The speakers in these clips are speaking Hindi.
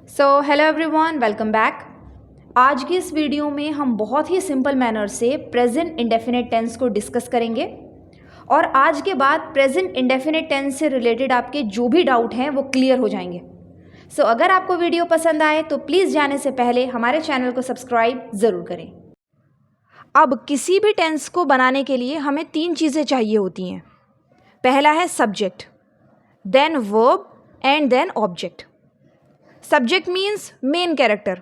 Hello everyone, welcome back. आज की इस वीडियो में हम बहुत ही सिंपल मैनर से प्रेजेंट इंडेफिनिट टेंस को डिस्कस करेंगे और आज के बाद प्रेजेंट इंडेफिनिट टेंस से रिलेटेड आपके जो भी डाउट हैं वो क्लियर हो जाएंगे। अगर आपको वीडियो पसंद आए तो प्लीज़ जाने से पहले हमारे चैनल को सब्सक्राइब ज़रूर करें। अब किसी भी टेंस को बनाने के लिए हमें 3 चीज़ें चाहिए होती हैं। पहला है subject, then verb and then object. Subject means main character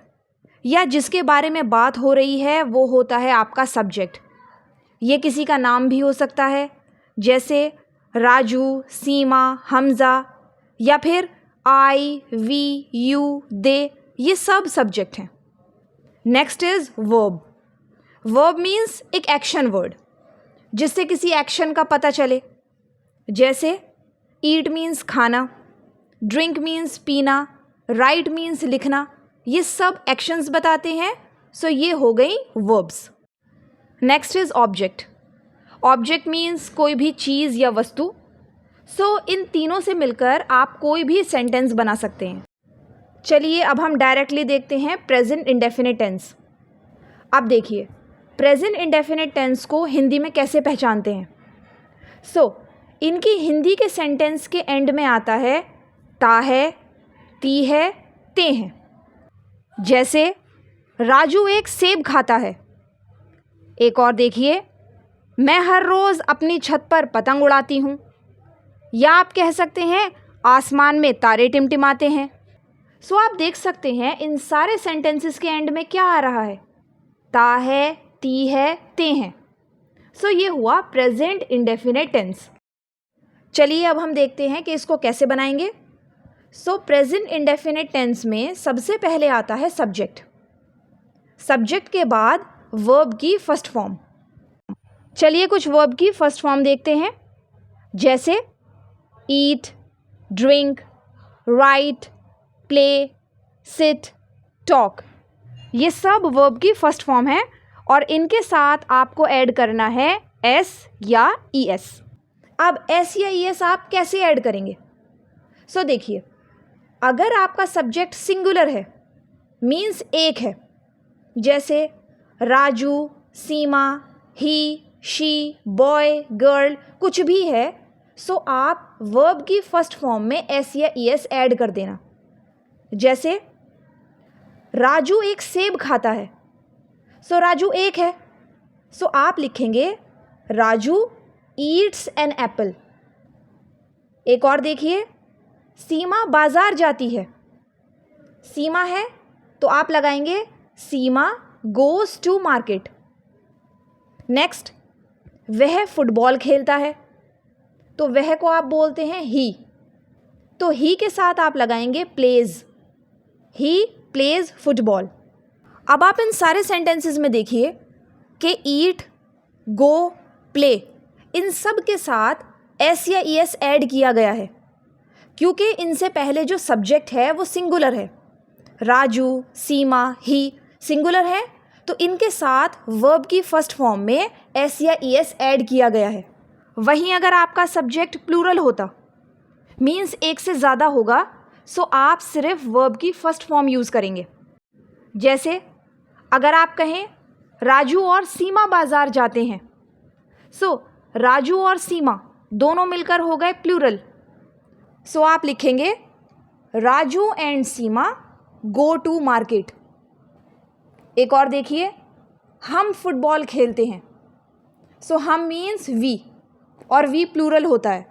या जिसके बारे में बात हो रही है वो होता है आपका सब्जेक्ट। ये किसी का नाम भी हो सकता है, जैसे राजू, सीमा, हमज़ा, या फिर आई, वी, यू, दे, ये सब सब्जेक्ट हैं। Next is verb. Verb means एक एक्शन वर्ड जिससे किसी एक्शन का पता चले, जैसे ईट मीन्स खाना, ड्रिंक मीन्स पीना, राइट मीन्स लिखना। ये सब एक्शंस बताते हैं, ये हो गई verbs. Next is object. Object means कोई भी चीज़ या वस्तु। इन तीनों से मिलकर आप कोई भी सेंटेंस बना सकते हैं। चलिए अब हम डायरेक्टली देखते हैं प्रेजेंट इंडेफिनिट टेंस। अब देखिए प्रेजेंट इंडेफिनिट टेंस को हिंदी में कैसे पहचानते हैं। इनकी हिंदी के सेंटेंस के एंड में आता है ता है, ती है, ते हैं। जैसे राजू एक सेब खाता है। एक और देखिए, मैं हर रोज़ अपनी छत पर पतंग उड़ाती हूँ। या आप कह सकते हैं आसमान में तारे टिमटिमाते हैं। आप देख सकते हैं इन सारे सेंटेंसेस के एंड में क्या आ रहा है, ता है, ती है, ते हैं। ये हुआ प्रेजेंट इंडेफिनिट टेंस। चलिए अब हम देखते हैं कि इसको कैसे बनाएंगे। प्रेजेंट इंडेफिनिट टेंस में सबसे पहले आता है सब्जेक्ट। सब्जेक्ट के बाद वर्ब की फर्स्ट फॉर्म। चलिए कुछ वर्ब की फर्स्ट फॉर्म देखते हैं, जैसे eat, drink, write, play, sit, talk. ये सब वर्ब की फर्स्ट फॉर्म है और इनके साथ आपको ऐड करना है एस या ई एस। अब एस या ई एस आप कैसे ऐड करेंगे? देखिए, अगर आपका सब्जेक्ट सिंगुलर है, मीन्स एक है, जैसे राजू, सीमा, ही, शी, बॉय, गर्ल, कुछ भी है, आप वर्ब की फर्स्ट फॉर्म में एस या ई एस ऐड कर देना। जैसे राजू एक सेब खाता है, राजू एक है, आप लिखेंगे राजू ईट्स एन एप्पल। एक और देखिए, सीमा बाज़ार जाती है। सीमा है तो आप लगाएंगे सीमा गोज़ टू मार्केट। नेक्स्ट, वह फुटबॉल खेलता है, तो वह को आप बोलते हैं ही, तो ही के साथ आप लगाएंगे प्लेज, ही प्लेज फुटबॉल। अब आप इन सारे सेंटेंसेस में देखिए कि ईट, गो, प्ले, इन सब के साथ एस या ई एस ऐड किया गया है, क्योंकि इनसे पहले जो सब्जेक्ट है वो सिंगुलर है। राजू, सीमा, ही सिंगुलर है, तो इनके साथ वर्ब की फर्स्ट फॉर्म में एस या ई एस ऐड किया गया है। वहीं अगर आपका सब्जेक्ट प्लूरल होता, मीन्स एक से ज़्यादा होगा, आप सिर्फ वर्ब की फर्स्ट फॉर्म यूज़ करेंगे। जैसे अगर आप कहें राजू और सीमा बाज़ार जाते हैं, राजू और सीमा दोनों मिलकर हो गए प्लूरल, आप लिखेंगे Raju and Seema go to market. एक और देखिए, हम फुटबॉल खेलते हैं, हम मीन्स वी, और वी प्लूरल होता है,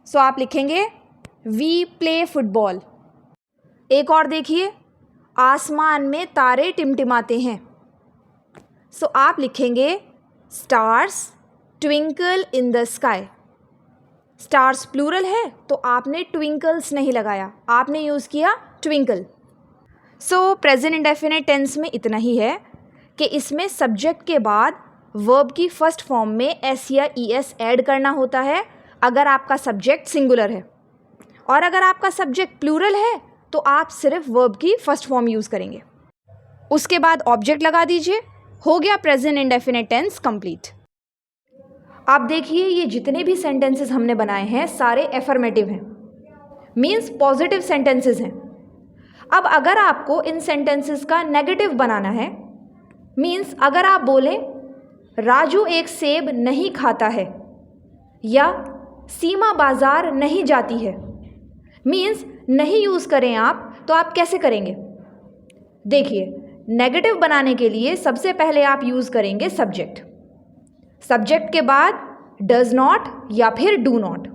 आप लिखेंगे वी प्ले फुटबॉल। एक और देखिए, आसमान में तारे टिमटिमाते हैं, आप लिखेंगे stars twinkle in the sky. Stars plural है तो आपने ट्विंकल्स नहीं लगाया, आपने यूज़ किया ट्विंकल। प्रेजेंट इंडेफिनिट टेंस में इतना ही है कि इसमें सब्जेक्ट के बाद वर्ब की फर्स्ट फॉर्म में एस या ई एस ऐड करना होता है अगर आपका सब्जेक्ट सिंगुलर है, और अगर आपका सब्जेक्ट प्लूरल है तो आप सिर्फ वर्ब की फर्स्ट फॉर्म यूज़ करेंगे। उसके बाद ऑब्जेक्ट लगा दीजिए, हो गया प्रेजेंट इंडेफिनिट टेंस कंप्लीट। आप देखिए ये जितने भी सेंटेंसेस हमने बनाए हैं सारे एफर्मेटिव हैं, मीन्स पॉजिटिव सेंटेंसेस हैं। अब अगर आपको इन सेंटेंसेस का नेगेटिव बनाना है, मीन्स अगर आप बोलें राजू एक सेब नहीं खाता है या सीमा बाजार नहीं जाती है, मीन्स नहीं यूज़ करें आप, तो आप कैसे करेंगे? देखिए, नेगेटिव बनाने के लिए सबसे पहले आप यूज़ करेंगे सब्जेक्ट। सब्जेक्ट के बाद डज नॉट या फिर डू नॉट।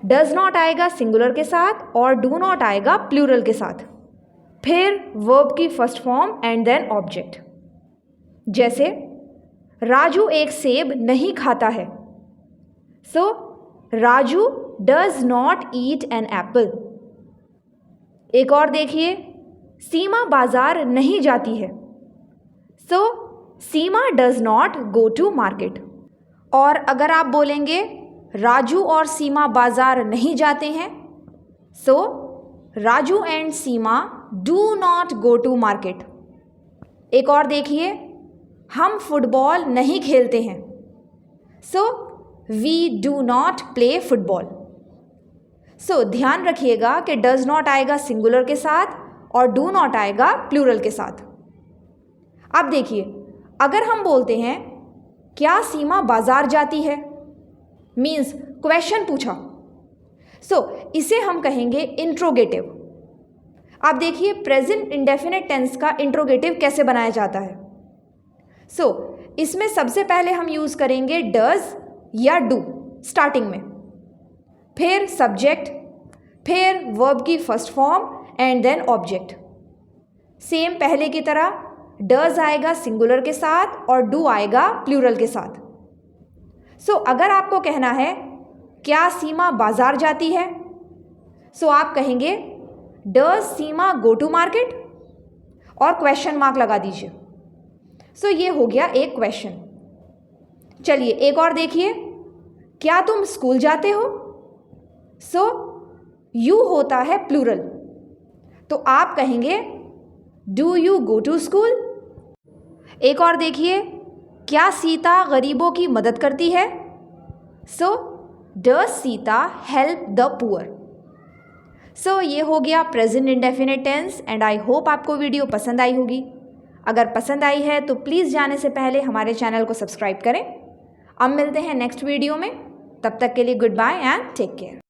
डज नॉट आएगा सिंगुलर के साथ और डू नॉट आएगा प्लूरल के साथ। फिर वर्ब की first form and then object. जैसे राजू एक सेब नहीं खाता है, so Raju does not eat an apple. एक और देखिए, सीमा बाजार नहीं जाती है, so Seema does not go to market. और अगर आप बोलेंगे राजू और सीमा बाजार नहीं जाते हैं, so Raju and Seema do not go to market. एक और देखिए, हम फुटबॉल नहीं खेलते हैं, so we do not play football. So ध्यान रखिएगा कि डज नॉट आएगा सिंगुलर के साथ और डू नॉट आएगा प्लूरल के साथ। अब देखिए, अगर हम बोलते हैं क्या सीमा बाजार जाती है, मीन्स क्वेश्चन पूछा, सो इसे हम कहेंगे इंट्रोगेटिव। आप देखिए प्रेजेंट इंडेफिनिट टेंस का इंट्रोगेटिव कैसे बनाया जाता है। सो इसमें सबसे पहले हम यूज़ करेंगे डज या डू स्टार्टिंग में, फिर सब्जेक्ट, फिर वर्ब की first form and then object. Same पहले की तरह डज आएगा सिंगुलर के साथ और डू आएगा प्लूरल के साथ। सो अगर आपको कहना है क्या सीमा बाजार जाती है, सो आप कहेंगे does Seema go to market और क्वेश्चन मार्क लगा दीजिए। सो ये हो गया एक क्वेश्चन। चलिए एक और देखिए, क्या तुम स्कूल जाते हो, सो यू होता है प्लूरल, तो आप कहेंगे do you go to school. एक और देखिए, क्या सीता गरीबों की मदद करती है, so does Sita help the poor. So ये हो गया present indefinite tense and I hope आपको वीडियो पसंद आई होगी। अगर पसंद आई है तो प्लीज़ जाने से पहले हमारे चैनल को सब्सक्राइब करें। अब मिलते हैं नेक्स्ट वीडियो में, तब तक के लिए good bye and take care.